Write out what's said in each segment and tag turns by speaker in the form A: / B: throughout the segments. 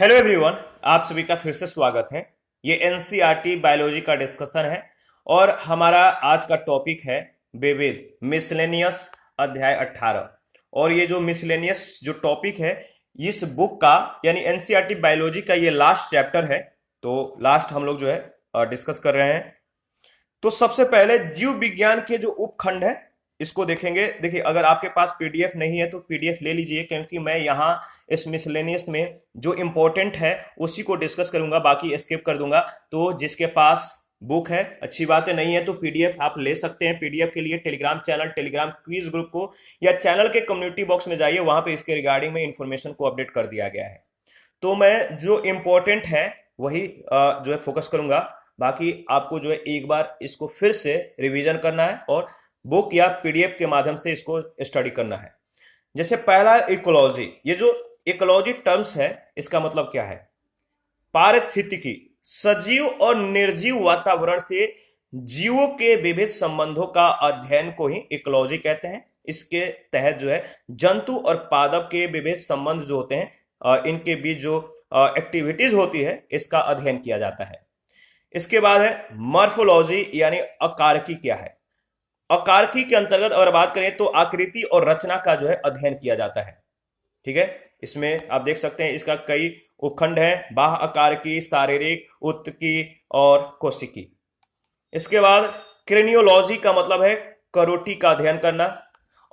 A: Hello everyone, आप सभी का फिर से स्वागत है। ये एनसीईआरटी बायोलॉजी का डिस्कशन है और हमारा आज का टॉपिक है विविध मिसलेनियस अध्याय 18। और ये जो मिसलेनियस जो टॉपिक है इस बुक का यानी एनसीईआरटी बायोलॉजी का ये लास्ट चैप्टर है। तो लास्ट हम लोग जो है डिस्कस कर रहे हैं। तो सबसे पहले जीव विज्ञान के जो उपखंड है इसको देखेंगे। देखिए, अगर आपके पास पीडीएफ नहीं है तो पीडीएफ ले लीजिए, क्योंकि मैं यहाँ इस मिसलेनियस में जो इंपॉर्टेंट है उसी को डिस्कस करूंगा, बाकी स्किप कर दूंगा। तो जिसके पास बुक है अच्छी बात है, नहीं है तो पीडीएफ आप ले सकते हैं। पीडीएफ के लिए Telegram channel, Telegram quiz group को या चैनल के कम्युनिटी बॉक्स में जाइए, वहां पे इसके रिगार्डिंग में इंफॉर्मेशन को अपडेट कर दिया गया है। तो मैं जो इंपॉर्टेंट है वही जो है फोकस करूंगा। बाकी आपको जो है एक बार इसको फिर से रिवीजन करना है और बुक या पीडीएफ के माध्यम से इसको स्टडी करना है। जैसे पहला इकोलॉजी, ये जो इकोलॉजी टर्म्स है इसका मतलब क्या है? पारिस्थितिकी, सजीव और निर्जीव वातावरण से जीवों के विविध संबंधों का अध्ययन को ही इकोलॉजी कहते हैं। इसके तहत जो है जंतु और पादप के विविध संबंध जो होते हैं इनके बीच जो एक्टिविटीज होती है इसका अध्ययन किया जाता है। इसके बाद है मॉर्फोलॉजी, यानी अकारकी क्या है। अकारकी के अंतर्गत अगर बात करें तो आकृति और रचना का जो है अध्ययन किया जाता है। ठीक है, इसमें आप देख सकते हैं इसका कई उपखंड है, बाह्य अकारकी, शारीरिक, उत्तकी और कोशिकी। इसके बाद क्रेनियोलॉजी का मतलब है करोटी का अध्ययन करना,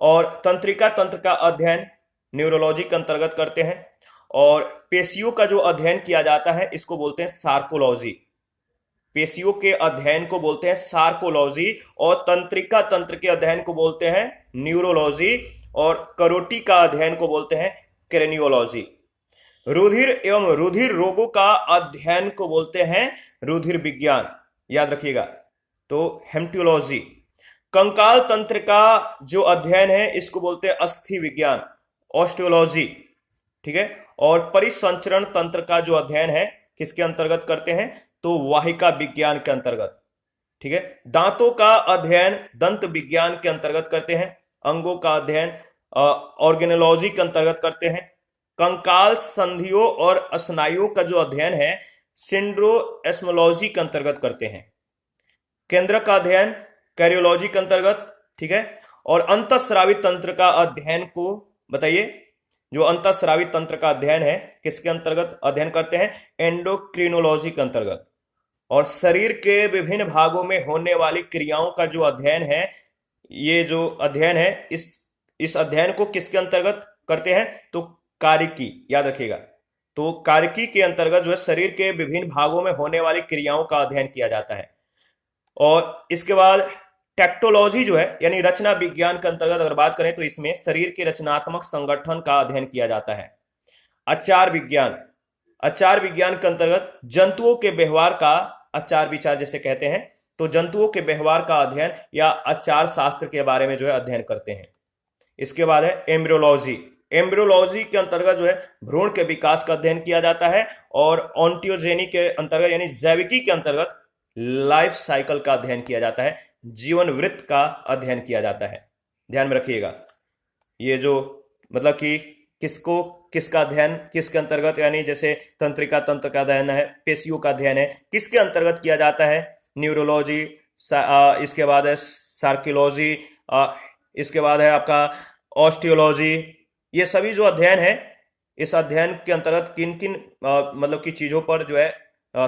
A: और तंत्रिका तंत्र का अध्ययन न्यूरोलॉजी के अंतर्गत करते हैं। और पेशियों का जो अध्ययन किया जाता है इसको बोलते हैं सार्कोलॉजी। पेशियों के अध्ययन को बोलते हैं सार्कोलॉजी, और तंत्रिका तंत्र के अध्ययन को बोलते हैं न्यूरोलॉजी, और करोटी का अध्ययन को बोलते हैं क्रेनियोलॉजी। रुधिर एवं रुधिर रोगों का अध्ययन को बोलते हैं रुधिर विज्ञान, याद रखिएगा, तो हेमेटोलॉजी। कंकाल तंत्र का जो अध्ययन है इसको बोलते हैं अस्थि विज्ञान, ऑस्टियोलॉजी। ठीक है, और परिसंचरण तंत्र का जो अध्ययन है किसके अंतर्गत करते हैं? तो वाहिका विज्ञान के अंतर्गत। ठीक है, दांतों का अध्ययन दंत विज्ञान के अंतर्गत करते हैं। अंगों का अध्ययन ऑर्गेनोलॉजी के अंतर्गत करते हैं। कंकाल संधियों और स्नायुओं का जो अध्ययन है सिंड्रोएस्मोलॉजी के अंतर्गत करते हैं। केंद्र का अध्ययन कैरियोलॉजी के अंतर्गत। ठीक है, और अंतःस्रावी तंत्र का अध्ययन को बताइए। जो अंतःस्रावी तंत्र का अध्ययन है किसके अंतर्गत अध्ययन करते हैं? एंडोक्रिनोलॉजी के अंतर्गत। और शरीर के विभिन्न भागों में होने वाली क्रियाओं का जो अध्ययन है, ये जो अध्ययन है इस अध्ययन को किसके अंतर्गत करते हैं? तो कारिकी, याद रखिएगा। तो कारिकी के अंतर्गत जो है शरीर के विभिन्न भागों में होने वाली क्रियाओं का अध्ययन किया जाता है। और इसके बाद टेक्टोलॉजी जो है यानी रचना विज्ञान के अंतर्गत अगर बात करें तो इसमें शरीर के रचनात्मक संगठन का अध्ययन किया जाता है। आचार विज्ञान, आचार विज्ञान के अंतर्गत जंतुओं के व्यवहार का आचार विचार जैसे कहते हैं, तो जंतुओं के व्यवहार का अध्ययन या आचार शास्त्र के बारे में जो है अध्ययन करते हैं। इसके बाद है एम्ब्रियोलॉजी। एम्ब्रियोलॉजी के अंतर्गत जो है भ्रूण के विकास का अध्ययन किया जाता है। और ऑन्टोजेनी के अंतर्गत यानी जैविकी के अंतर्गत लाइफ साइकिल का अध्ययन किया जाता है, जीवन वृत्त का अध्ययन किया जाता है। ध्यान में रखिएगा, ये जो मतलब कि किसको किसका अध्ययन किसके अंतर्गत, यानी जैसे तंत्रिका तंत्र का अध्ययन है, पेशियों का अध्ययन है, किसके अंतर्गत किया जाता है? न्यूरोलॉजी। इसके बाद है सार्कोलॉजी। इसके बाद है आपका ऑस्टियोलॉजी। ये सभी जो अध्ययन है इस अध्ययन के अंतर्गत किन किन मतलब की चीजों पर जो है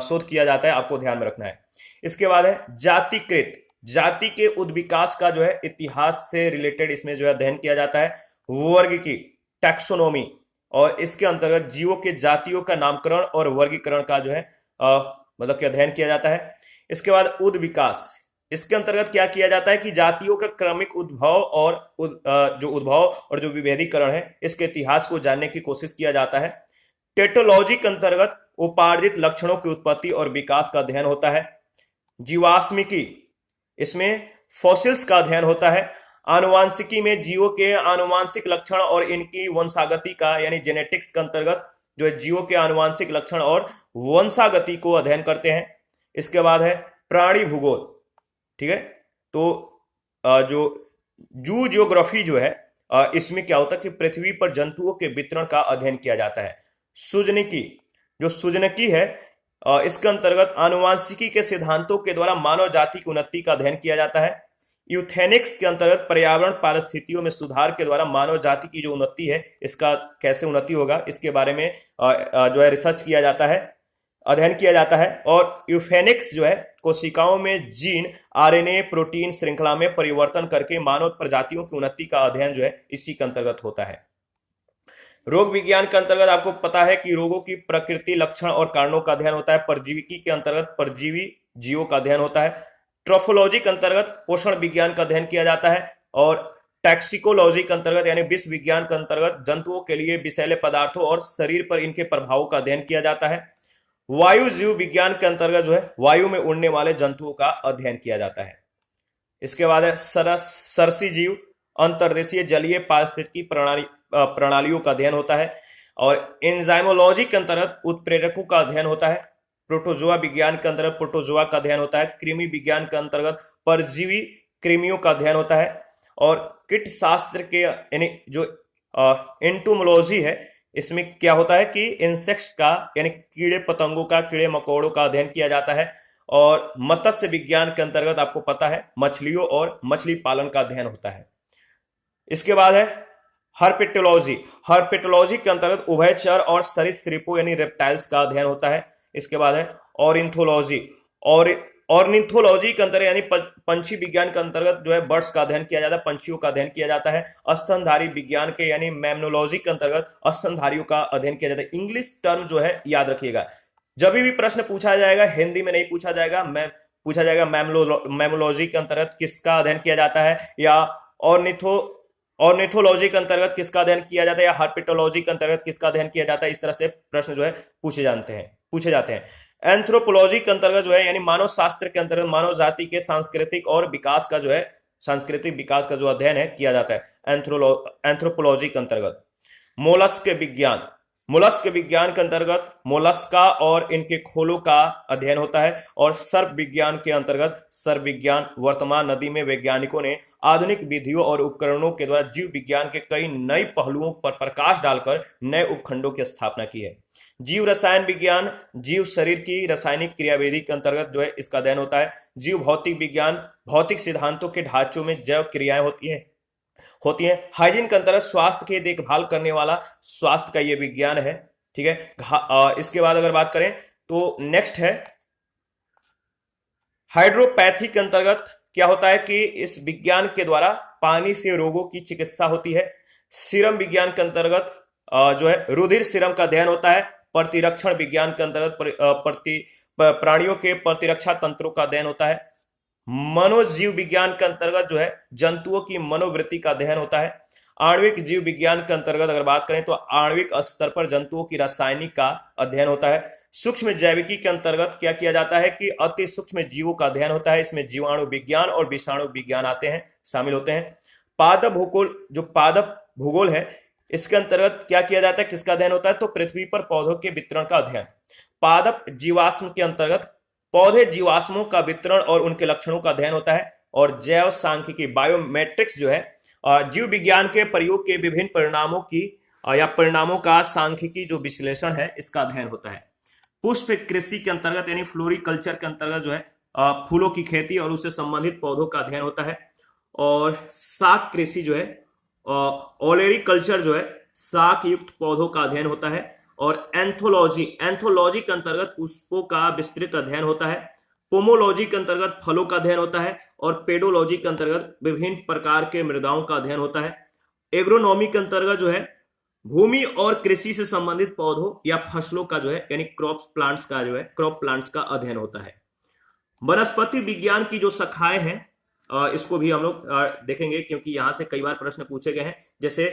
A: शोध किया जाता है, आपको ध्यान में रखना है। इसके बाद है जातिकृत, जाति के उद्विकास का जो है इतिहास से रिलेटेड इसमें जो है अध्ययन किया जाता है। वर्ग की टैक्सोनॉमी, और इसके अंतर्गत जीवों के जातियों का नामकरण और वर्गीकरण का जो है मतलब कि अध्ययन किया जाता है। इसके बाद उद्विकास, इसके अंतर्गत क्या किया जाता है कि जातियों का क्रमिक उद्भव और जो उद्भव और जो विभेदीकरण है इसके इतिहास को जानने की कोशिश किया जाता है। टेटोलॉजी के अंतर्गत उपार्जित लक्षणों की उत्पत्ति और विकास का अध्ययन होता है। जीवाश्मिकी, इसमें फॉसिल्स का अध्ययन होता है। आनुवांशिकी में जीवों के आनुवांशिक लक्षण और इनकी वंशागति का यानी जेनेटिक्स के अंतर्गत जो है जीवों के आनुवांशिक लक्षण और वंशागति को अध्ययन करते हैं। इसके बाद है प्राणी भूगोल। ठीक है, तो जो जू जियोग्राफी जो है इसमें क्या होता है कि पृथ्वी पर जंतुओं के वितरण का अध्ययन किया जाता है। सुजनिकी, जो सुजनकी है, इसके अंतर्गत आनुवांशिकी के सिद्धांतों के द्वारा मानव जाति की उन्नति का अध्ययन किया जाता है। यूथेनिक्स के अंतर्गत पर्यावरण पारिस्थितियों में सुधार के द्वारा मानव जाति की जो उन्नति है, इसका कैसे उन्नति होगा, इसके बारे में जो है रिसर्च किया जाता है, अध्ययन किया जाता है। और यूफेनिक्स जो है कोशिकाओं में जीन, आरएनए, प्रोटीन श्रृंखला में परिवर्तन करके मानव प्रजातियों की उन्नति का अध्ययन जो है इसी के अंतर्गत होता है। रोग विज्ञान के अंतर्गत आपको पता है कि रोगों की प्रकृति, लक्षण और कारणों का अध्ययन होता है। परजीविकी के अंतर्गत परजीवी जीवों का अध्ययन होता है। ट्रोफोलॉजी के अंतर्गत पोषण विज्ञान का अध्ययन किया जाता है। और टैक्सिकोलॉजी के अंतर्गत यानी विष विज्ञान के अंतर्गत जंतुओं के लिए विषैले पदार्थों और शरीर पर इनके प्रभावों का अध्ययन किया जाता है। वायु जीव विज्ञान के अंतर्गत जो है वायु में उड़ने वाले जंतुओं का अध्ययन किया जाता है। इसके बाद है सरसी जीव, अंतर्देशीय जलीय पारिस्थितिकी प्रणालियों का अध्ययन होता है। और एंजाइमोलॉजी के अंतर्गत उत्प्रेरकों का अध्ययन होता है। प्रोटोजोआ विज्ञान के अंतर्गत प्रोटोजोआ का अध्ययन होता है। कृमि विज्ञान के अंतर्गत परजीवी कृमियों का अध्ययन होता है। और कीट शास्त्र के यानी जो एंटोमोलॉजी है, इसमें क्या होता है कि इंसेक्ट्स का यानी कीड़े पतंगों का, कीड़े मकोड़ों का अध्ययन किया जाता है। और मत्स्य विज्ञान के अंतर्गत आपको पता है मछलियों और मछली पालन का अध्ययन होता है। इसके बाद है हर्पेटोलॉजी। हर्पेटोलॉजी के अंतर्गत उभयचर और सरीसृपों यानी रेप्टाइल्स का अध्ययन होता है। इसके बाद है ऑर्निथोलॉजी। और ऑर्निथोलॉजी के अंतर्गत यानी पंछी विज्ञान के अंतर्गत जो है बर्ड्स का अध्ययन किया जाता है, पंछियों का अध्ययन किया जाता है। स्तनधारी विज्ञान के यानी मैमनोलॉजी के अंतर्गत स्तनधारियों का अध्ययन किया जाता है। इंग्लिश टर्म जो है याद रखिएगा, जब भी प्रश्न पूछा जाएगा हिंदी में नहीं पूछा जाएगा, पूछा जाएगा मैमोलॉजी के अंतर्गत किसका अध्ययन किया जाता है, या ऑर्निथोलॉजी के अंतर्गत किसका अध्ययन किया जाता है, या हर्पेटोलॉजी के अंतर्गत किसका अध्ययन किया जाता है। इस तरह से प्रश्न जो है पूछे जाते हैं। एंथ्रोपोलॉजी के अंतर्गत जो है यानी मानव शास्त्र के अंतर्गत मानव जाति के सांस्कृतिक विकास का जो अध्ययन है किया जाता है एंथ्रोपोलॉजी के अंतर्गत। मोलस्क विज्ञान के अंतर्गत मोलस्का और इनके खोलों का अध्ययन होता है। और सर्प विज्ञान के अंतर्गत सर्प विज्ञान। वर्तमान नदी में वैज्ञानिकों ने आधुनिक विधियों और उपकरणों के द्वारा जीव विज्ञान के कई नए पहलुओं पर प्रकाश डालकर नए उपखंडों की स्थापना की है। जीव रसायन विज्ञान, जीव शरीर की रासायनिक क्रियाविधि के अंतर्गत जो है इसका अध्ययन होता है। जीव भौतिक विज्ञान, भौतिक सिद्धांतों के ढांचों में जैव क्रियाएं होती हैं। हाइजीन के अंतर्गत स्वास्थ्य की देखभाल करने वाला स्वास्थ्य का ये विज्ञान है, ठीक है। इसके बाद अगर बात करें तो नेक्स्ट है हाइड्रोपैथी के अंतर्गत क्या होता है कि इस विज्ञान के द्वारा पानी से रोगों की चिकित्सा होती है। सीरम विज्ञान के अंतर्गत जो है रुधिर सीरम का अध्ययन होता है। प्रतिरक्षण विज्ञान के अंतर्गत प्राणियों के प्रतिरक्षा तंत्रों का अध्ययन होता है। मनोजीव विज्ञान के अंतर्गत जो है जंतुओं की मनोवृत्ति का अध्ययन होता है। आणविक जीव विज्ञान के अंतर्गत अगर बात करें तो आणविक स्तर पर जंतुओं की रासायनिक का अध्ययन होता है। सूक्ष्म जैविकी के अंतर्गत क्या किया जाता है कि अति सूक्ष्म जीवों का अध्ययन होता है। इसमें जीवाणु विज्ञान और विषाणु विज्ञान शामिल होते हैं। पादप भूगोल है, इसके अंतर्गत क्या किया जाता है, किसका अध्ययन होता है, तो पृथ्वी पर पौधों के वितरण का अध्ययन। पादप जीवाश्म के अंतर्गत पौधे जीवाश्मों का वितरण और उनके लक्षणों का अध्ययन होता है। और जैव सांख्यिकी बायोमेट्रिक्स जो है जीव विज्ञान के प्रयोग के विभिन्न परिणामों की या परिणामों का सांख्यिकी जो विश्लेषण है इसका अध्ययन होता है। पुष्प कृषि के अंतर्गत यानी फ्लोरिकल्चर के अंतर्गत जो है फूलों की खेती और उससे संबंधित पौधों का अध्ययन होता है। और शाक कृषि जो है ओलेरीकल्चर जो है शाक युक्त पौधों का अध्ययन होता है। और एंथोलॉजी के अंतर्गत पुष्पों का विस्तृत अध्ययन होता है। पोमोलॉजी के अंतर्गत फलों का अध्ययन होता है। और पेडोलॉजी के अंतर्गत विभिन्न प्रकार के मृदाओं का अध्ययन होता है। एग्रोनॉमी के अंतर्गत जो है भूमि और कृषि से संबंधित पौधों या फसलों का जो है यानी क्रॉप प्लांट्स का अध्ययन होता है। वनस्पति विज्ञान की जो शाखाएं हैं इसको भी हम लोग देखेंगे क्योंकि यहां से कई बार प्रश्न पूछे गए हैं। जैसे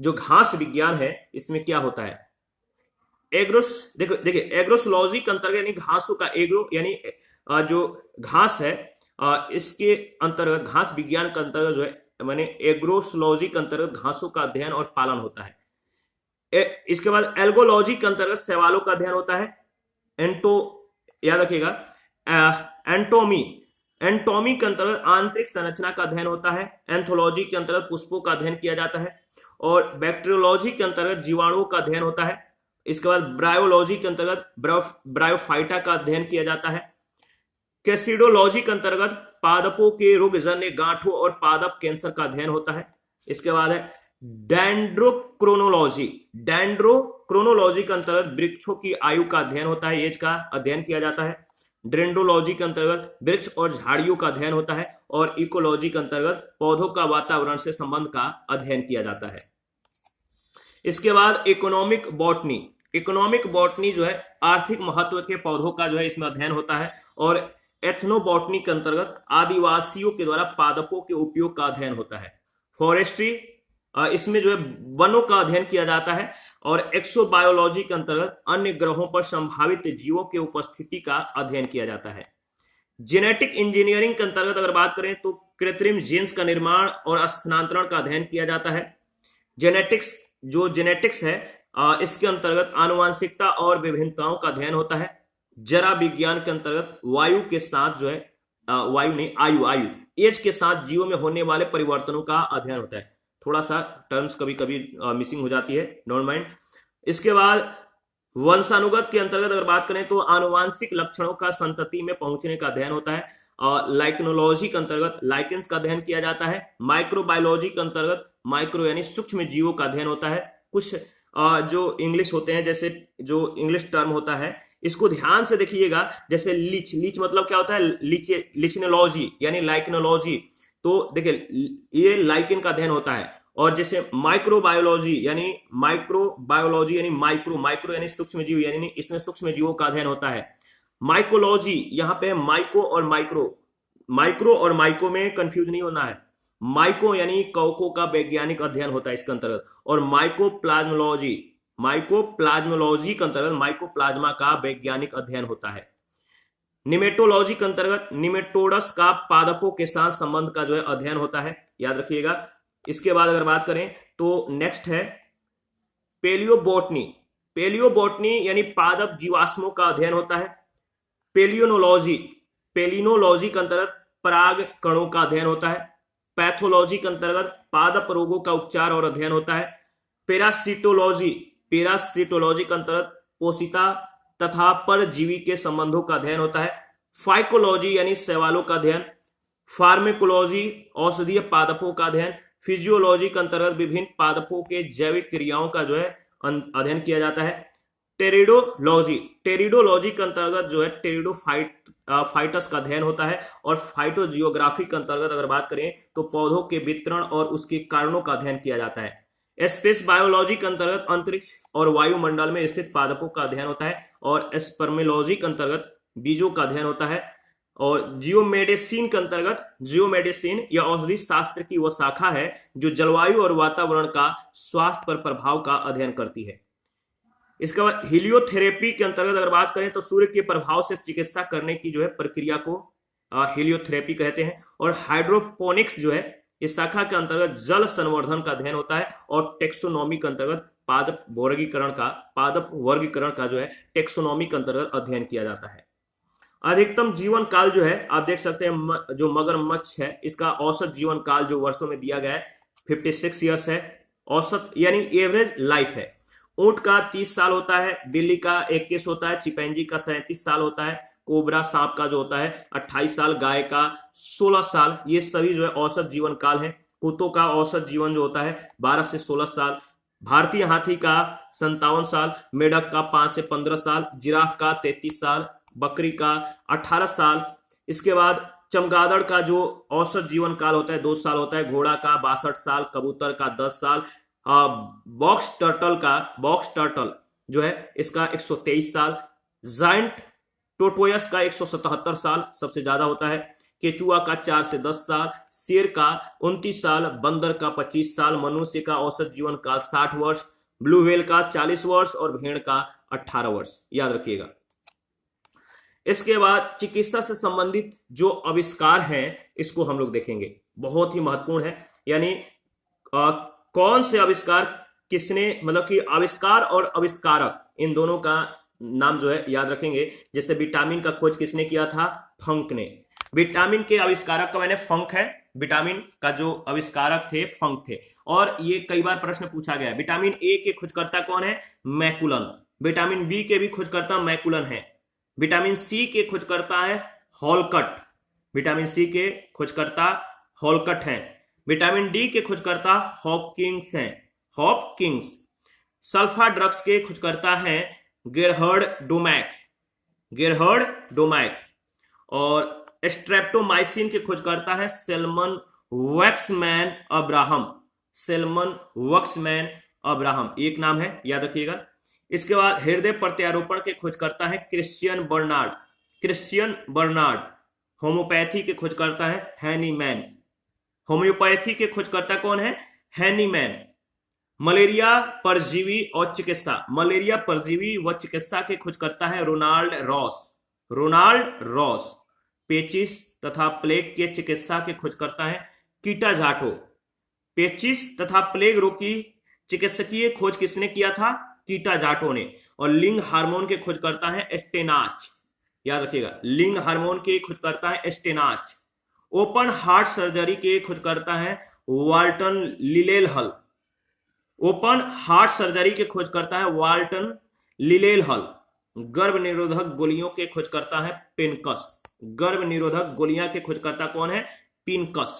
A: जो घास विज्ञान है इसमें क्या होता है, देखिए एग्रोसोलॉजी के अंतर्गत यानी घासों का एग्रो यानी जो घास है इसके अंतर्गत घास विज्ञान के अंतर्गत जो है माने एग्रोसोलॉजी के अंतर्गत घासों का अध्ययन और पालन होता है। इसके बाद एल्गोलॉजी के अंतर्गत शैवालों का अध्ययन होता है। याद रखिएगा एंटोमी के अंतर्गत आंतरिक संरचना का अध्ययन होता है। एंथोलॉजी के अंतर्गत पुष्पों का अध्ययन किया जाता है। और बैक्टीरियोलॉजी के अंतर्गत जीवाणुओं का अध्ययन होता है। इसके बाद ब्रायोलॉजी के अंतर्गत ब्रायोफाइटा का अध्ययन किया जाता है। कैसिडोलॉजी के अंतर्गत पादपों के रोगजन्य गांठों और पादप कैंसर का अध्ययन होता है। इसके बाद है डेंड्रोक्रोनोलॉजी। डेंड्रोक्रोनोलॉजी के अंतर्गत वृक्षों की आयु का अध्ययन होता है, एज का अध्ययन किया जाता है। डेंड्रोलॉजी के अंतर्गत वृक्ष और झाड़ियों का अध्ययन होता है। और इकोलॉजी के अंतर्गत पौधों का वातावरण से संबंध का अध्ययन किया जाता है। इसके बाद इकोनॉमिक बॉटनी। इकोनॉमिक बॉटनी जो है आर्थिक महत्व के पौधों का जो है इसमें अध्ययन होता है। और एथनोबॉटनी के अंतर्गत आदिवासियों के द्वारा पादपों के उपयोग का अध्ययन होता है। फॉरेस्ट्री, इसमें जो है वनों का अध्ययन किया जाता है। और एक्सोबायोलॉजी के अंतर्गत अन्य ग्रहों पर संभावित जीवों की उपस्थिति का अध्ययन किया जाता है। जेनेटिक इंजीनियरिंग के अंतर्गत अगर बात करें तो कृत्रिम जीन्स का निर्माण और स्थानांतरण का अध्ययन किया जाता है। जेनेटिक्स है इसके अंतर्गत आनुवंशिकता और विभिन्नताओं का अध्ययन होता है। जरा विज्ञान के अंतर्गत वायु के साथ जो है आयु एज के साथ जीवों में होने वाले परिवर्तनों का अध्ययन होता है। थोड़ा सा टर्म्स कभी कभी मिसिंग हो जाती है, डोंट माइंड। इसके बाद वंशानुगत के अंतर्गत अगर बात करें तो आनुवांशिक लक्षणों का संतति में पहुंचने का अध्ययन होता है। लाइकेनोलॉजी के अंतर्गत लाइकेंस का अध्ययन किया जाता है। माइक्रोबायोलॉजी के अंतर्गत माइक्रो यानी सूक्ष्म जीवों का अध्ययन होता है। कुछ जो इंग्लिश होते हैं, जैसे जो इंग्लिश टर्म होता है इसको ध्यान से देखिएगा, जैसे लीच मतलब क्या होता है, लिचनोलॉजी यानी लाइकेनोलॉजी, तो देखिए ये लाइकेन का अध्ययन होता है। और जैसे माइक्रोबायोलॉजी यानी माइक्रो यानी सूक्ष्म जीव, यानी इसमें सूक्ष्म जीवों का अध्ययन होता है। माइकोलॉजी, यहाँ पे माइको और माइको में कंफ्यूज नहीं होना है। माइको यानी कवकों का वैज्ञानिक अध्ययन होता है इसके अंतर्गत। और माइकोप्लाज्मोलॉजी के अंतर्गत माइकोप्लाज्मा का वैज्ञानिक अध्ययन होता है। निमेटोलॉजी के अंतर्गत निमेटोडस का पादपों के साथ संबंध का जो है अध्ययन होता है, याद रखिएगा। इसके बाद अगर बात करें तो नेक्स्ट है पेलियोबोटनी यानी पादप जीवाश्मों का अध्ययन होता है। पेलिनोलॉजी के अंतर्गत पराग कणों का अध्ययन होता है। पैथोलॉजी के अंतर्गत पादप रोगों का उपचार और अध्ययन होता है। पैरासिटोलॉजी के अंतर्गत पोषिता तथा परजीवी के संबंधों का अध्ययन होता है। फाइकोलॉजी यानी शैवालों का अध्ययन। फार्मेकोलॉजी औषधीय पादपों का अध्ययन। फिजियोलॉजी के अंतर्गत विभिन्न पादपों के जैविक क्रियाओं का जो है अध्ययन किया जाता है। टेरिडोलॉजी के अंतर्गत जो है टेरिडोफाइटस का अध्ययन होता है। और फाइटोजियोग्राफी के अंतर्गत अगर बात करें तो पौधों के वितरण और उसके कारणों का अध्ययन किया जाता है। स्पेस बायोलॉजी के अंतर्गत अंतरिक्ष और वायुमंडल में स्थित पादपों का अध्ययन होता है। और स्पर्मेलॉजी के अंतर्गत बीजों का अध्ययन होता है। और जियोमेडिसिन के अंतर्गत जियोमेडिसिन या औषधि शास्त्र की वह शाखा है जो जलवायु और वातावरण का स्वास्थ्य पर प्रभाव का अध्ययन करती है। इसके बाद हीलियोथेरेपी के अंतर्गत अगर बात करें तो सूर्य के प्रभाव से चिकित्सा करने की जो है प्रक्रिया को हीलियोथेरेपी कहते हैं। और हाइड्रोपोनिक्स जो है इस शाखा के अंतर्गत जल संवर्धन का अध्ययन होता है। और टेक्सोनॉमी के अंतर्गत पादप वर्गीकरण का जो है टेक्सोनॉमी के अंतर्गत अध्ययन किया जाता है। अधिकतम जीवन काल जो है आप देख सकते हैं, जो मगरमच्छ है इसका औसत जीवन काल जो वर्षों में दिया गया है 56 ईयर्स है, औसत यानी एवरेज लाइफ है। ऊंट का 30 साल होता है, बिल्ली का 21 होता है, चिपैंजी का 37 साल होता है, कोबरा सांप का जो होता है 28 साल, गाय का 16 साल। ये सभी जो है औसत जीवन काल है। कुत्तों का औसत जीवन जो होता है 12 से 16 साल, भारतीय हाथी का 57 साल, मेढक का 5 से 15 साल, जिराफ का 33 साल, बकरी का 18 साल। इसके बाद चमगादड़ का जो औसत जीवन काल होता है 2 साल होता है, घोड़ा का 62 साल, कबूतर का 10 साल, बॉक्स टर्टल जो है इसका 123 साल, जायंट टोटोयस का 177 साल सबसे ज्यादा होता है, केचुआ का 4 से 10 साल, शेर का 29 साल, बंदर का 25 साल, मनुष्य का औसत जीवन काल 60 वर्ष, ब्लू व्हेल का 40 वर्ष और भेड़ का 18 वर्ष, याद रखिएगा। इसके बाद चिकित्सा से संबंधित जो आविष्कार हैं इसको हम लोग देखेंगे, बहुत ही महत्वपूर्ण है। यानी कौन से आविष्कार किसने, मतलब कि आविष्कार और आविष्कारक इन दोनों का नाम जो है याद रखेंगे। जैसे विटामिन का खोज किसने किया था? फंक ने। विटामिन के आविष्कारक का मैंने फंक है, विटामिन का जो आविष्कारक थे फंक थे। और ये कई बार प्रश्न पूछा गया। विटामिन ए के खोजकर्ता कौन है? मैकुलन। विटामिन बी के भी खोजकर्ता मैकुलन है। विटामिन सी के खोजकर्ता है हॉलकट, विटामिन सी के खोजकर्ता हॉलकट हैं। विटामिन डी के खोजकर्ता हॉपकिंस हैं, हॉपकिंस। सल्फा ड्रग्स के खोजकर्ता हैं गेरहर्ड डोमैक, गेरहर्ड डोमैक। और स्ट्रेप्टोमाइसिन के खोजकर्ता है Selman Waksman Abraham, Selman Waksman Abraham, एक नाम है, याद रखिएगा। इसके बाद हृदय प्रत्यारोपण के खोजकर्ता है Christiaan Barnard, Christiaan Barnard. Homeopathy के खोजकर्ता है हैनीमैन, होम्योपैथी के खोजकर्ता कौन है? हैनीमैन। मलेरिया परजीवी और चिकित्सा, मलेरिया परजीवी व चिकित्सा के खोजकर्ता है रोनाल्ड रॉस, रोनाल्ड रॉस। पेचिस तथा प्लेग के चिकित्सा के खोजकर्ता है कीटा जाटो। पेचिस तथा प्लेग रोग की चिकित्सकीय खोज किसने किया था? कीटा जाटो ने। और लिंग हार्मोन के खोजकर्ता है स्टेनाच, याद रखिएगा, लिंग हार्मोन के खोजकर्ता है स्टेनाच। ओपन हार्ट सर्जरी के खोजकर्ता है वाल्टन लिलेलहल, ओपन हार्ट सर्जरी के खोजकर्ता है वाल्टन लिलेलहल। गर्भ निरोधक गोलियों के खोजकर्ता है पिनकस, गर्भ निरोधक गोलियां के खोजकर्ता कौन है? पिनकस।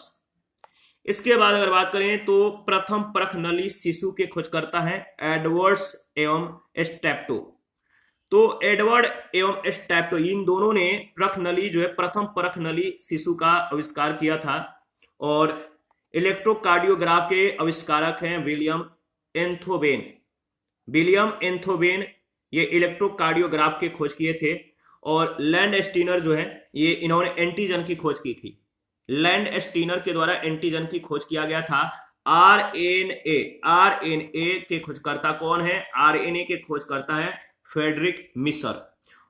A: इसके बाद अगर बात करें तो प्रथम परख नली शिशु के खोजकर्ता है एडवर्ड्स एवं स्टेप्टो। तो एडवर्ड एवं स्टेप्टो इन दोनों ने परख नली जो है प्रथम परख नली शिशु का आविष्कार किया था। और इलेक्ट्रोकार्डियोग्राफ के आविष्कारक हैं विलियम एंथोवेन, विलियम एंथोवेन ये इलेक्ट्रोकार्डियोग्राफ के खोज किए थे। और लैंड स्टीनर जो है ये इन्होंने एंटीजन की खोज की थी, लैंड स्टीनर के द्वारा एंटीजन की खोज किया गया था। आरएनए, आरएनए के खोजकर्ता कौन है? आरएनए के खोजकर्ता है फ्रेडरिक मिशर।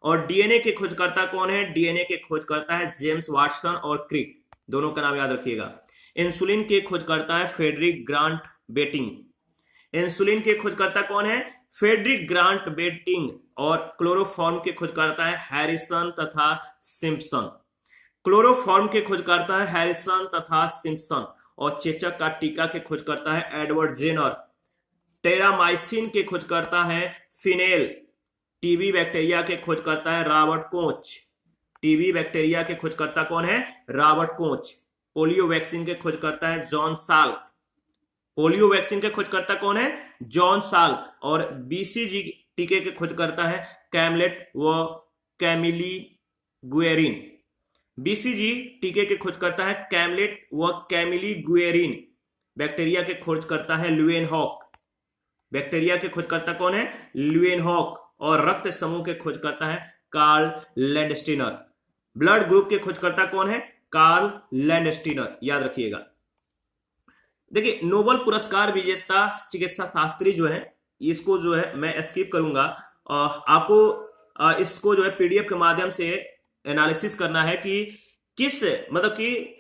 A: और डीएनए के खोजकर्ता कौन है? डीएनए के खोजकर्ता है जेम्स वाटसन और क्रिक, दोनों का नाम याद रखिएगा। इंसुलिन के खोजकर्ता है फ्रेडरिक ग्रांट बेटिंग, इंसुलिन के खोजकर्ता कौन है? Frederick Grant Banting. और क्लोरोफॉर्म के खोजकर्ता है हैरिसन तथा सिम्पसन, क्लोरोफॉर्म के खोजकर्ता है हैरिसन तथा सिम्पसन। और चेचक का टीका के खोजकर्ता है एडवर्ड जेनर। टेरामाइसिन के खोजकर्ता है फिनेल। टीबी बैक्टीरिया के खोजकर्ता है रॉबर्ट कोच, टीबी बैक्टीरिया के खोजकर्ता कौन है? Robert Koch. पोलियो वैक्सीन के खोजकर्ता है जॉन साल्क, पोलियो वैक्सीन के खोजकर्ता कौन है? John Salk. और बीसीजी टीके के खोजकर्ता है कैमलेट व कैमिली गुएरिन, बीसीजी टीके के खोजकर्ता है कैमलेट व कैमिली गुएरिन। बैक्टीरिया के खोजकर्ता है ल्यूएनहॉक, बैक्टीरिया के खोजकर्ता कौन है? ल्यूएनहॉक। और रक्त समूह के खोजकर्ता है कार्ल लैंडस्टीनर। ब्लड ग्रुप के खोजकर्ता कौन है? कार्ल लैंडस्टीनर, याद रखिएगा। देखिए नोबेल पुरस्कार विजेता चिकित्सा शास्त्री जो है, इसको जो है मैं स्किप करूंगा। आपको इसको जो है पीडीएफ के माध्यम से एनालिसिस करना है कि किस मतलब कि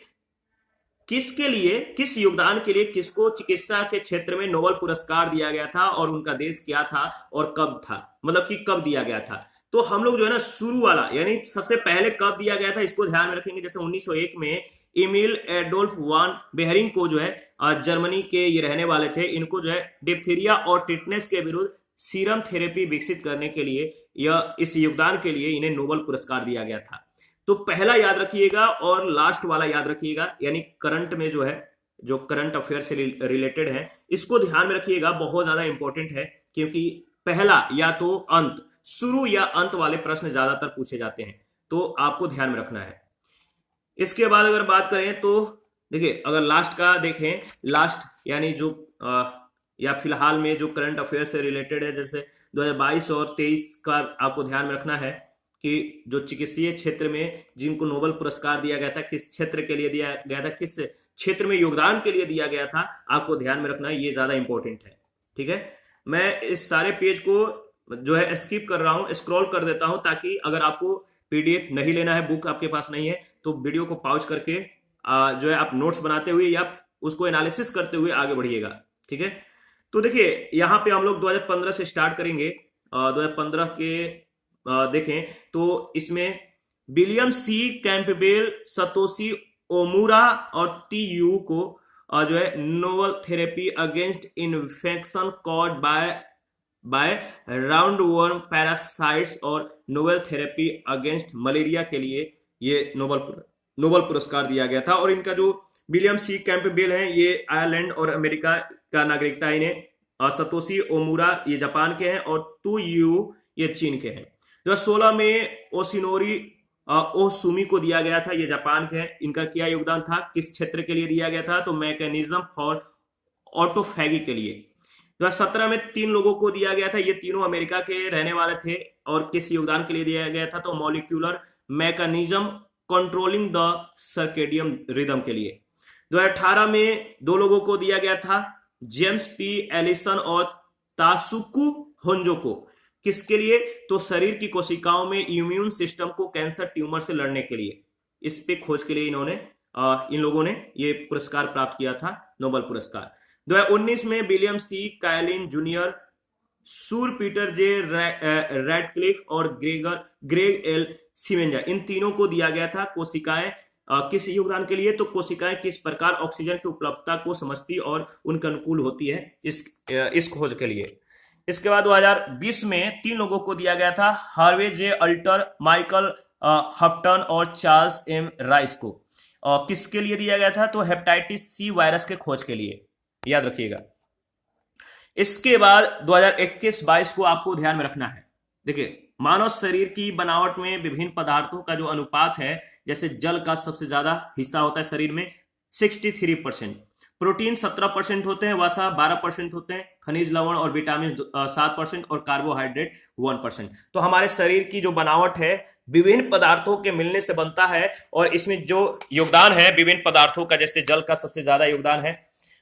A: किसके लिए, किस योगदान के लिए किसको चिकित्सा के क्षेत्र में नोबेल पुरस्कार दिया गया था और उनका देश क्या था और कब था, मतलब कि कब दिया गया था। तो हम लोग जो है ना शुरू वाला यानी सबसे पहले कब दिया गया था इसको ध्यान में रखेंगे। जैसे 1901 में एमिल एडोल्फ वान बेहरिंग को जो है जर्मनी के ये रहने वाले थे, इनको जो है डिप्थीरिया और टिटनेस के विरुद्ध सीरम थेरेपी विकसित करने के लिए या इस योगदान के लिए इन्हें नोबेल पुरस्कार दिया गया था। तो पहला याद रखिएगा और लास्ट वाला याद रखिएगा, यानी करंट में जो है जो करंट अफेयर से रिलेटेड है इसको ध्यान में रखिएगा, बहुत ज्यादा इंपॉर्टेंट है। क्योंकि पहला या तो अंत, शुरू या अंत वाले प्रश्न ज्यादातर पूछे जाते हैं, तो आपको ध्यान में रखना है। इसके बाद अगर बात करें तो देखिए अगर लास्ट का देखें, लास्ट यानी जो या फिलहाल में जो करंट अफेयर से रिलेटेड है, जैसे 2022 और 23 का आपको ध्यान में रखना है कि जो चिकित्सीय क्षेत्र में जिनको नोबेल पुरस्कार दिया गया था, किस क्षेत्र के लिए दिया गया था, किस क्षेत्र में योगदान के लिए दिया गया था, आपको ध्यान में रखना है, ये ज्यादा इंपॉर्टेंट है। ठीक है, मैं इस सारे पेज को जो है स्किप कर रहा हूं, स्क्रॉल कर देता हूं, ताकि अगर आपको पीडीएफ नहीं लेना है, बुक आपके पास नहीं है, तो वीडियो को पॉज करके जो है आप नोट्स बनाते हुए या उसको एनालिसिस करते हुए आगे बढ़िएगा। ठीक है, तो देखिए यहाँ पे हम लोग 2015 से स्टार्ट करेंगे। 2015 के देखें तो इसमें William C Campbell, Satoshi Omura और टी यू को जो है novel therapy against infection caused by by round worm parasites और नोवेल थेरेपी अगेंस्ट मलेरिया के लिए ये नोबल पुरस्कार दिया गया था। और इनका जो विलियम सी कैंपबेल है ये आयरलैंड और अमेरिका का नागरिकता है इन्हें। सतोशी ओमुरा ये जापान के हैं और तू यू ये चीन के हैं। 2016 में ओशिनोरी ओसुमी को दिया गया था, ये जापान के हैं। इनका क्या योगदान था, किस क्षेत्र के लिए दिया गया था, तो मैकेनिज्म फॉर ऑटोफैगी के लिए। 2017 में 3 लोगों को दिया गया था, ये तीनों अमेरिका के रहने वाले थे और किस योगदान के लिए दिया गया था, तो molecular mechanism controlling the circadian rhythm के लिए। 2018 में 2 लोगों को दिया गया था, जेम्स पी एलिसन और तासुकु होंजो को। किसके लिए, तो शरीर की कोशिकाओं में इम्यून सिस्टम को कैंसर ट्यूमर से लड़ने के लिए। इस पे खोज के लिए इन लोगों ने ये पुरस्कार प्राप्त किया था, नोबेल पुरस्कार। 2019 में विलियम सी कायलिन जूनियर, सूर पीटर जे रैडक्लिफ और ग्रेग एल सीमेंजा, इन तीनों को दिया गया था कोशिकाएं किस योगदान के लिए, तो कोशिकाएं किस प्रकार ऑक्सीजन की उपलब्धता को समझती और उनके अनुकूल होती है, इस खोज के लिए। इसके बाद 2020 में 3 लोगों को दिया गया था, हार्वे जे अल्टर, माइकल हफ्टन और चार्ल्स एम राइस को। किसके लिए दिया गया था, तो हेपेटाइटिस सी वायरस के खोज के लिए, याद रखिएगा। इसके बाद 2021-22 को आपको ध्यान में रखना है। देखिए, मानव शरीर की बनावट में विभिन्न पदार्थों का जो अनुपात है, जैसे जल का सबसे ज्यादा हिस्सा होता है शरीर में 63%, प्रोटीन 17% होते हैं, वसा 12% होते हैं, खनिज लवण और विटामिन 7% और कार्बोहाइड्रेट 1%। तो हमारे शरीर की जो बनावट है विभिन्न पदार्थों के मिलने से बनता है और इसमें जो योगदान है विभिन्न पदार्थों का, जैसे जल का सबसे ज्यादा योगदान है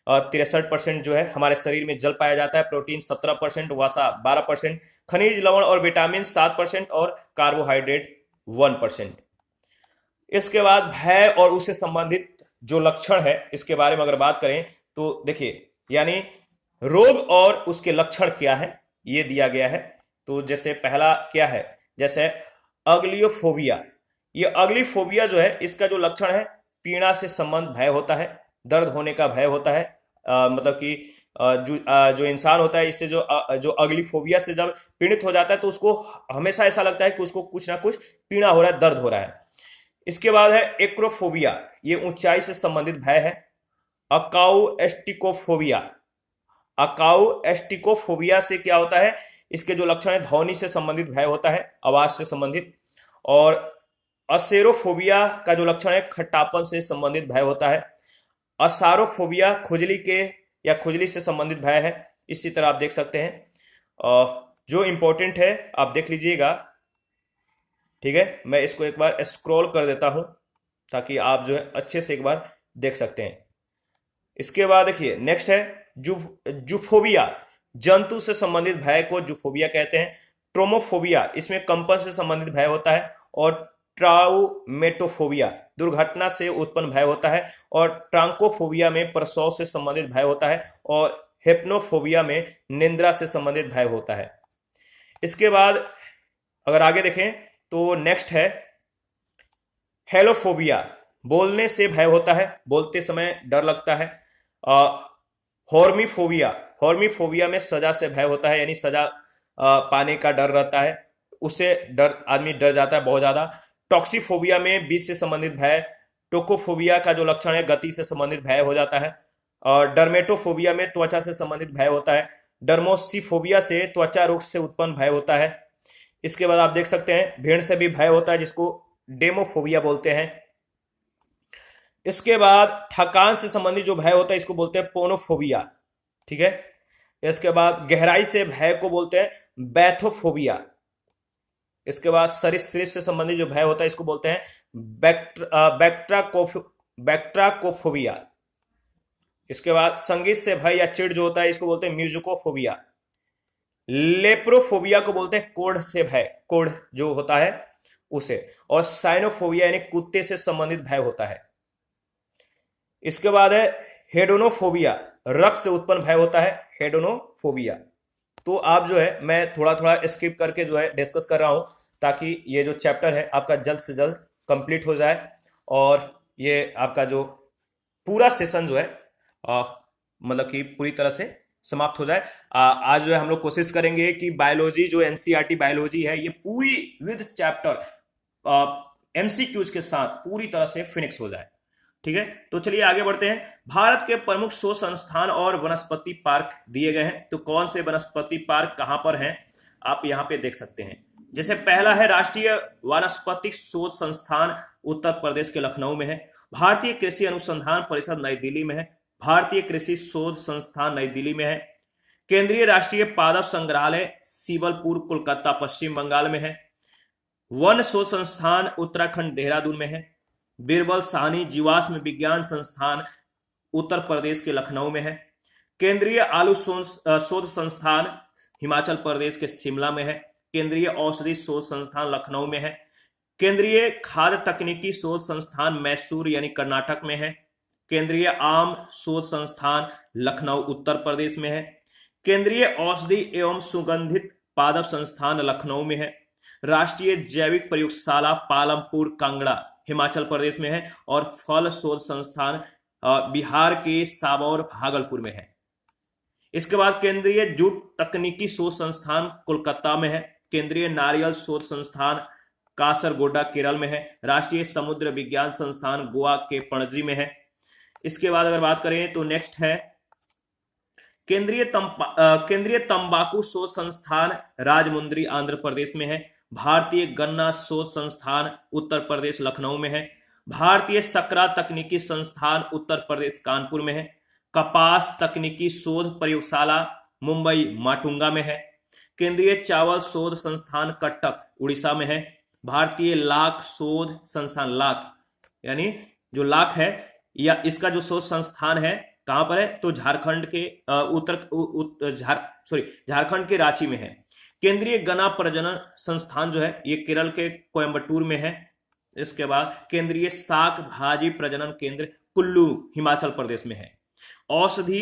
A: 63% जो है हमारे शरीर में जल पाया जाता है, प्रोटीन 17%, वसा 12%, खनिज लवण और विटामिन 7% और कार्बोहाइड्रेट 1%। इसके बाद भय और उससे संबंधित जो लक्षण है इसके बारे में अगर बात करें तो देखिए, यानी रोग और उसके लक्षण क्या है ये दिया गया है। तो जैसे पहला क्या है, जैसे अग्लियोफोबिया। ये अग्लिफोबिया जो है इसका जो लक्षण है, पीड़ा से संबंध भय होता है, दर्द होने का भय होता है। मतलब कि जो इंसान होता है इससे जो अग्लिफोबिया से जब पीड़ित हो जाता है तो उसको हमेशा ऐसा लगता है कि उसको कुछ ना कुछ पीड़ा हो रहा है, दर्द हो रहा है। इसके बाद है एक्रोफोबिया, ये ऊंचाई से संबंधित भय है। अकाउएस्टिकोफोबिया, अकाउएस्टिकोफोबिया से क्या होता है, इसके जो लक्षण है ध्वनि से संबंधित भय होता है, आवाज से संबंधित। और असेरोफोबिया का जो लक्षण है खट्टापन से संबंधित भय होता है। असारोफोबिया खुजली के या खुजली से संबंधित भय है। इसी तरह आप देख सकते हैं, जो इंपॉर्टेंट है आप देख लीजिएगा, ठीक है। मैं इसको एक बार स्क्रॉल कर देता हूं ताकि आप जो है अच्छे से एक बार देख सकते हैं। इसके बाद देखिए नेक्स्ट है जूफोबिया, जंतु से संबंधित भय को जूफोबिया कहते हैं। ट्रोमोफोबिया, इसमें कंपन से संबंधित भय होता है। और ट्राउमेटोफोबिया, दुर्घटना से उत्पन्न भय होता है। और ट्रांकोफोबिया में प्रसव से संबंधित भय होता है। और हेप्नोफोबिया में निंद्रा से संबंधित भय होता है। इसके बाद अगर आगे देखें तो नेक्स्ट है हेलोफोबिया, बोलने से भय होता है, बोलते समय डर लगता है। हॉर्मीफोबिया, हॉर्मीफोबिया में सजा से भय होता है, यानी सजा पाने का डर रहता है, उससे आदमी डर जाता है बहुत ज्यादा। टॉक्सीफोबिया में विष से संबंधित भय। टोकोफोबिया का जो लक्षण है गति से संबंधित भय हो जाता है। और डर्मेटोफोबिया में त्वचा से संबंधित भय होता है। डर्मोसिफोबिया से त्वचा रोग से उत्पन्न भय होता है। इसके बाद आप देख सकते हैं भीड़ से भी भय होता है, जिसको डेमोफोबिया बोलते हैं। इसके बाद थकान से संबंधित जो भय होता है इसको बोलते हैं पोनोफोबिया, ठीक है। इसके बाद गहराई से भय को बोलते हैं बैथोफोबिया। इसके बाद सरीसृप से संबंधित जो भय होता है इसको बोलते हैं बैक्ट्राकोफोबिया। इसके बाद संगीत से भय या चिढ़ जो होता है इसको बोलते हैं म्यूजिकोफोबिया। लेप्रोफोबिया को बोलते हैं कोढ़ से भय, कोढ़ जो होता है उसे। और साइनोफोबिया यानी कुत्ते से संबंधित भय होता है। इसके बाद है हेडोनोफोबिया, रक्त से उत्पन्न भय होता है, हेडोनोफोबिया। तो आप जो है मैं थोड़ा थोड़ा स्किप करके जो है डिस्कस कर रहा हूं ताकि ये जो चैप्टर है आपका जल्द से जल्द कंप्लीट हो जाए और ये आपका जो पूरा सेशन जो है मतलब कि पूरी तरह से समाप्त हो जाए। आज जो है हम लोग कोशिश करेंगे कि बायोलॉजी जो एनसीईआरटी बायोलॉजी है ये पूरी विद चैप्टर एमसीक्यूज के साथ पूरी तरह से फिनिक्स हो जाए। ठीक है, तो चलिए आगे बढ़ते हैं। भारत के प्रमुख शोध संस्थान और वनस्पति पार्क दिए गए हैं। तो कौन से वनस्पति पार्क कहां पर हैं आप यहां पे देख सकते हैं। जैसे पहला है राष्ट्रीय वानस्पतिक शोध संस्थान, उत्तर प्रदेश के लखनऊ में है। भारतीय कृषि अनुसंधान परिषद नई दिल्ली में है। भारतीय कृषि शोध संस्थान नई दिल्ली में है। केंद्रीय राष्ट्रीय पादप संग्रहालय सीवलपुर कोलकाता पश्चिम बंगाल में है। वन शोध संस्थान उत्तराखंड देहरादून में है। बीरबल साहनी जीवाश्म विज्ञान संस्थान उत्तर प्रदेश के लखनऊ में है। केंद्रीय आलू शोध संस्थान हिमाचल प्रदेश के शिमला में है। केंद्रीय औषधि शोध संस्थान लखनऊ में है। केंद्रीय खाद्य तकनीकी शोध संस्थान मैसूर यानी कर्नाटक में है। केंद्रीय आम शोध संस्थान लखनऊ उत्तर प्रदेश में है। केंद्रीय औषधि एवं सुगंधित पादप संस्थान लखनऊ में है। राष्ट्रीय जैविक प्रयोगशाला पालमपुर कांगड़ा हिमाचल प्रदेश में है। और फल शोध संस्थान बिहार के साबौर भागलपुर में है। इसके बाद केंद्रीय जूट तकनीकी शोध संस्थान कोलकाता में है। केंद्रीय नारियल शोध संस्थान कासरगोडा केरल में है। राष्ट्रीय समुद्र विज्ञान संस्थान गोवा के पणजी में है। इसके बाद अगर बात करें तो नेक्स्ट है केंद्रीय तंबाकू शोध संस्थान राजमुंद्री आंध्र प्रदेश में है। भारतीय गन्ना शोध संस्थान उत्तर प्रदेश लखनऊ में है। भारतीय सकरा तकनीकी संस्थान उत्तर प्रदेश कानपुर में है। कपास तकनीकी शोध प्रयोगशाला मुंबई माटुंगा में है। केंद्रीय चावल शोध संस्थान कटक उड़ीसा में है। भारतीय लाख शोध संस्थान लाख यानी जो लाख है या इसका जो शोध संस्थान है कहां पर है तो झारखंड के झारखंड के रांची में है। केंद्रीय गन्ना प्रजनन संस्थान जो है ये केरल के कोयम्बटूर में है। इसके बाद केंद्रीय शाक भाजी प्रजनन केंद्र कुल्लू हिमाचल प्रदेश में है। औषधि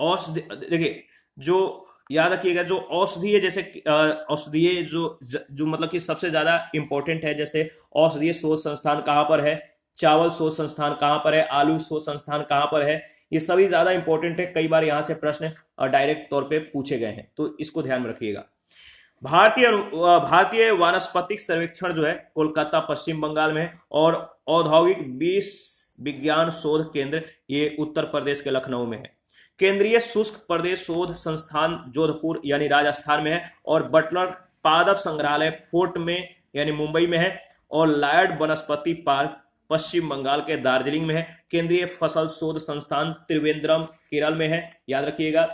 A: देखिए जो याद रखिएगा जो औषधीय जैसे औषधीय जो मतलब कि सबसे ज्यादा इंपॉर्टेंट है, जैसे औषधीय शोध संस्थान कहां पर है, चावल शोध संस्थान कहां पर है, आलू शोध संस्थान कहां पर है, ये सभी ज्यादा इंपॉर्टेंट है। कई बार यहां से प्रश्न डायरेक्ट तौर पे पूछे गए हैं तो इसको ध्यान में रखिएगा। भारतीय वानस्पतिक सर्वेक्षण जो है कोलकाता पश्चिम बंगाल में है। और औद्योगिक विष विज्ञान शोध केंद्र ये उत्तर प्रदेश के लखनऊ में है। केंद्रीय शुष्क प्रदेश शोध संस्थान जोधपुर यानी राजस्थान में है। और बटलर पादप संग्रहालय फोर्ट में यानी मुंबई में है। और लायड वनस्पति पार्क पश्चिम बंगाल के दार्जिलिंग में है। केंद्रीय फसल शोध संस्थान त्रिवेंद्रम केरल में है, याद रखिएगा।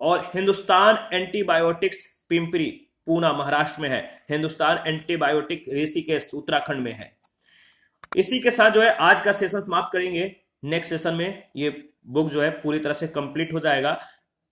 A: और हिंदुस्तान एंटीबायोटिक्स पिंपरी पूना महाराष्ट्र में है। हिंदुस्तान एंटीबायोटिक ऋषिकेश उत्तराखंड में है। इसी के साथ जो है आज का सेशन समाप्त करेंगे। नेक्स्ट सेशन में ये बुक जो है पूरी तरह से कंप्लीट हो जाएगा।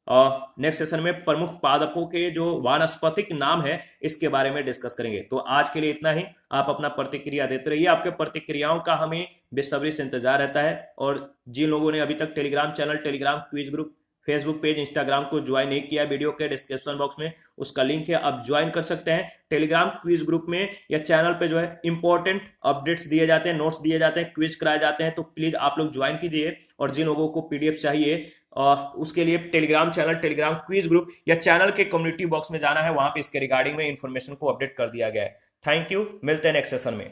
A: और नेक्स्ट सेशन में प्रमुख पादपों के जो वानस्पतिक नाम है इसके बारे में डिस्कस करेंगे। तो आज के लिए इतना ही। आप अपना प्रतिक्रिया देते रहिए। आपके प्रतिक्रियाओं का हमें बेसब्री से इंतजार रहता है। और जिन लोगों ने अभी तक Telegram channel, Telegram quiz group, Facebook page, Instagram को ज्वाइन नहीं किया, वीडियो के डिस्क्रिप्शन बॉक्स में उसका लिंक है, आप ज्वाइन कर सकते हैं। टेलीग्राम क्विज ग्रुप में या चैनल पे जो है इंपॉर्टेंट अपडेट्स दिए जाते हैं, नोट्स दिए जाते हैं, क्विज कराए जाते हैं। तो प्लीज आप लोग ज्वाइन कीजिए। और जिन लोगों को पीडीएफ चाहिए उसके लिए Telegram channel, Telegram quiz group या चैनल के कम्युनिटी बॉक्स में जाना है, वहां पे इसके रिगार्डिंग में इंफॉर्मेशन को अपडेट कर दिया गया है। थैंक यू, मिलते हैं नेक्स्ट सेशन में।